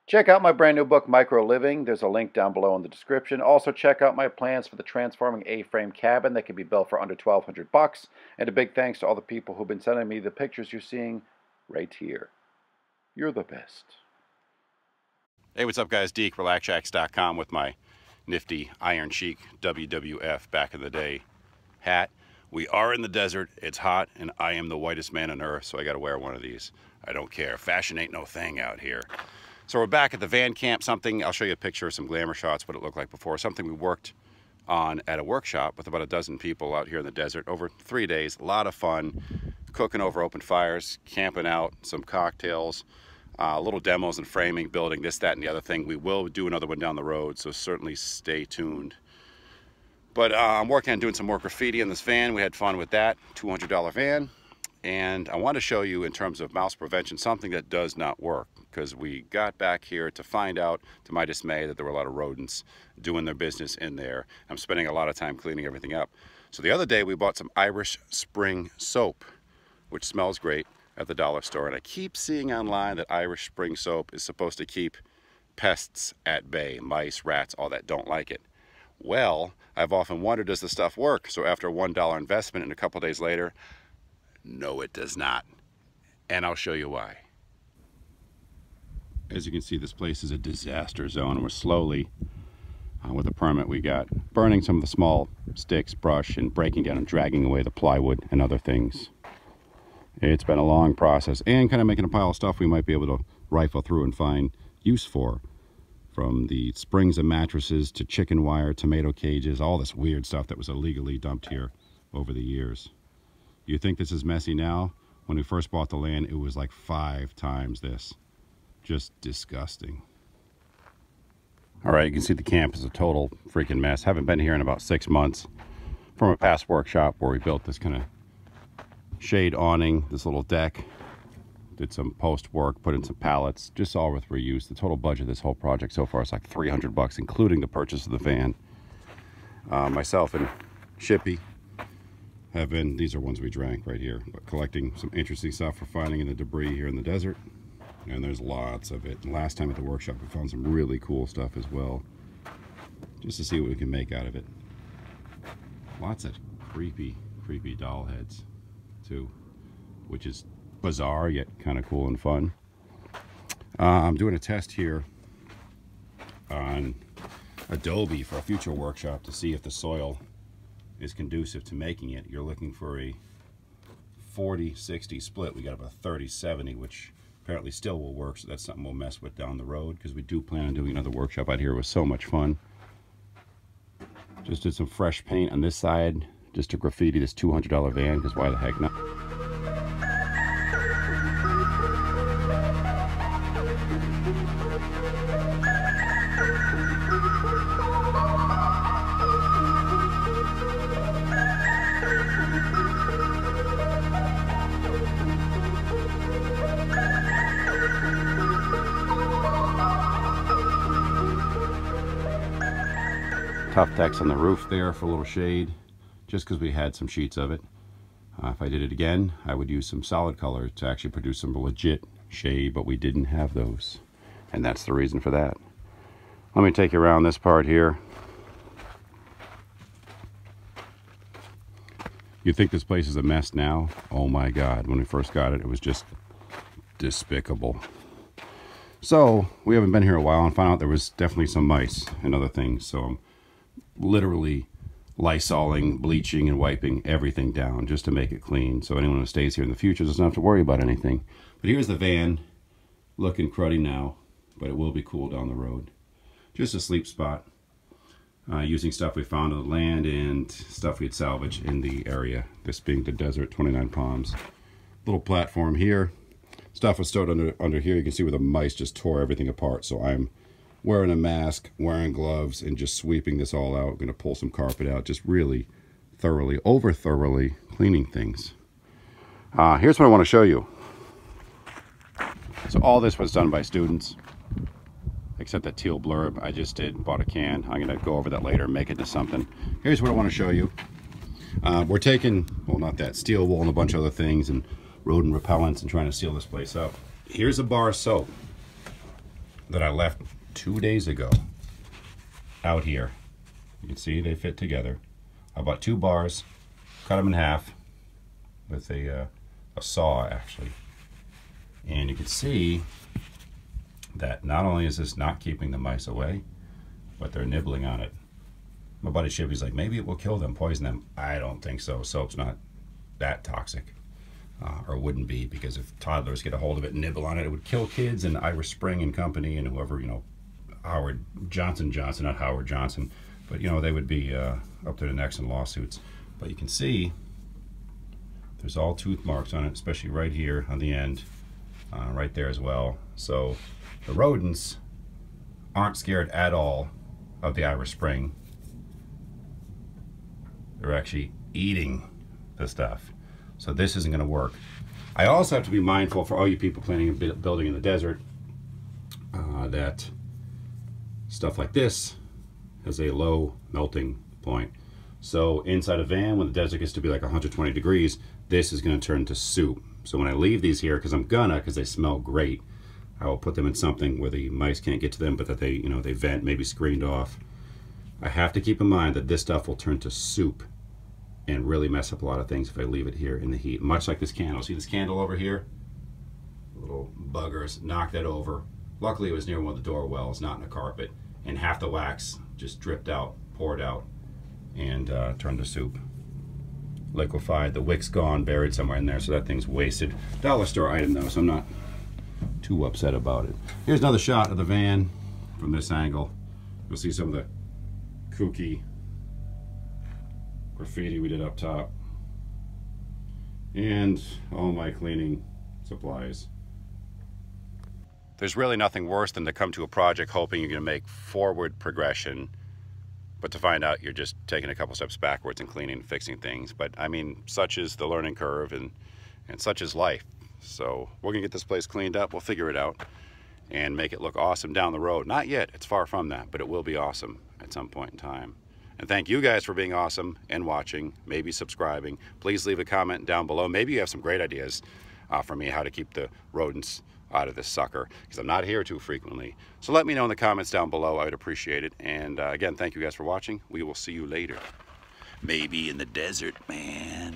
Check out my brand new book, Micro Living. There's a link down below in the description. Also, check out my plans for the transforming A-frame cabin that can be built for under $1,200. And a big thanks to all the people who've been sending me the pictures you're seeing right here. You're the best. Hey, what's up, guys? Deke, RelaxShacks.com with my nifty Iron Sheik WWF back in the day hat. We are in the desert, it's hot, and I am the whitest man on earth, so I gotta wear one of these. I don't care. Fashion ain't no thing out here. So we're back at the van camp, something, I'll show you a picture of some glamour shots, what it looked like before, something we worked on at a workshop with about a dozen people out here in the desert over 3 days. A lot of fun, cooking over open fires, camping out, some cocktails, little demos and framing, building this, that, and the other thing. We will do another one down the road, so certainly stay tuned. But I'm working on doing some more graffiti in this van. We had fun with that, $200 van. And I want to show you, in terms of mouse prevention, something that does not work, because we got back here to find out, to my dismay, that there were a lot of rodents doing their business in there. I'm spending a lot of time cleaning everything up. So the other day we bought some Irish Spring soap, which smells great, at the dollar store. And I keep seeing online that Irish Spring soap is supposed to keep pests at bay, mice, rats, all that don't like it. Well, I've often wondered, does the stuff work? So after a $1 investment and a couple days later, no, it does not. And I'll show you why. As you can see, this place is a disaster zone, and we're slowly, with the permit we got, burning some of the small sticks, brush, and breaking down and dragging away the plywood and other things. It's been a long process, and kind of making a pile of stuff we might be able to rifle through and find use for. From the springs of mattresses to chicken wire, tomato cages, all this weird stuff that was illegally dumped here over the years. You think this is messy now? When we first bought the land, it was like 5 times this. Just disgusting. All right, you can see the camp is a total freaking mess. Haven't been here in about 6 months from a past workshop where we built this kind of shade awning, this little deck. Did some post work, put in some pallets, just all with reuse. The total budget of this whole project so far is like $300, including the purchase of the van. Myself and Shippy have been, these are ones we drank right here, but collecting some interesting stuff we're finding in the debris here in the desert. And there's lots of it. And last time at the workshop we found some really cool stuff as well, just to see what we can make out of it. Lots of creepy doll heads too, which is bizarre yet kind of cool and fun. I'm doing a test here on Adobe for a future workshop to see if the soil is conducive to making it. You're looking for a 40-60 split. We got about 30-70, which apparently still will work, so that's something we'll mess with down the road, because we do plan on doing another workshop out here. It was so much fun. Just did some fresh paint on this side just to graffiti this $200 van, because why the heck not? Tough Tex on the roof there for a little shade, just because we had some sheets of it. If I did it again, I would use some solid color to actually produce some legit shade, but we didn't have those, and that's the reason for that. Let me take you around this part here. You think this place is a mess now? Oh my God, when we first got it, it was just despicable. So we haven't been here a while and found out there was definitely some mice and other things, so I'm literally Lysoling, bleaching, and wiping everything down just to make it clean, so anyone who stays here in the future doesn't have to worry about anything. But here's the van, looking cruddy now, but it will be cool down the road. Just a sleep spot, using stuff we found on the land and stuff we'd salvaged in the area, this being the desert, 29 Palms. Little platform here. Stuff was stored under here. You can see where the mice just tore everything apart, so I'm wearing a mask, wearing gloves, and just sweeping this all out. I'm going to pull some carpet out, just really thoroughly, over-thoroughly cleaning things. Here's what I want to show you. So all this was done by students, except that teal blurb I just bought a can. I'm going to go over that later and make it into something. Here's what I want to show you. We're taking, well, not that, steel wool and a bunch of other things and rodent repellents and trying to seal this place up. Here's a bar of soap. that I left 2 days ago out here. You can see they fit together. I bought 2 bars, cut them in half with a saw actually. And you can see that not only is this not keeping the mice away, but they're nibbling on it. My buddy Shivy's like, maybe it will kill them, poison them. I don't think so. Soap's not that toxic, or wouldn't be, because if toddlers get a hold of it and nibble on it, it would kill kids and Irish Spring and company and whoever, you know, Howard Johnson, not Howard Johnson, but you know, they would be up to their necks in lawsuits. But you can see there's all tooth marks on it, especially right here on the end, right there as well. So the rodents aren't scared at all of the Irish Spring. They're actually eating the stuff. So this isn't going to work. I also have to be mindful for all you people planning a building in the desert that stuff like this has a low melting point. So inside a van, when the desert gets to be like 120 degrees, this is going to turn to soup. So when I leave these here, because they smell great, I will put them in something where the mice can't get to them, but that they, you know, they vent, maybe screened off. I have to keep in mind that this stuff will turn to soup and really mess up a lot of things if I leave it here in the heat. Much like this candle. See this candle over here? Little buggers knocked that over. Luckily it was near one of the door wells, not in the carpet, and half the wax just dripped out, poured out, and turned to soup. Liquefied, the wick's gone, buried somewhere in there, so that thing's wasted. Dollar store item though, so I'm not too upset about it. Here's another shot of the van from this angle. You'll see some of the kooky graffiti we did up top, and all my cleaning supplies. There's really nothing worse than to come to a project hoping you're going to make forward progression, but to find out you're just taking a couple steps backwards and cleaning and fixing things. But I mean, such is the learning curve, and such is life. So we're gonna get this place cleaned up, we'll figure it out and make it look awesome down the road. Not yet, it's far from that, but it will be awesome at some point in time. And thank you guys for being awesome and watching, maybe subscribing. Please leave a comment down below. Maybe you have some great ideas for me how to keep the rodents out of this sucker, because I'm not here too frequently. So let me know in the comments down below. I would appreciate it. And again, thank you guys for watching. We will see you later. Maybe in the desert, man.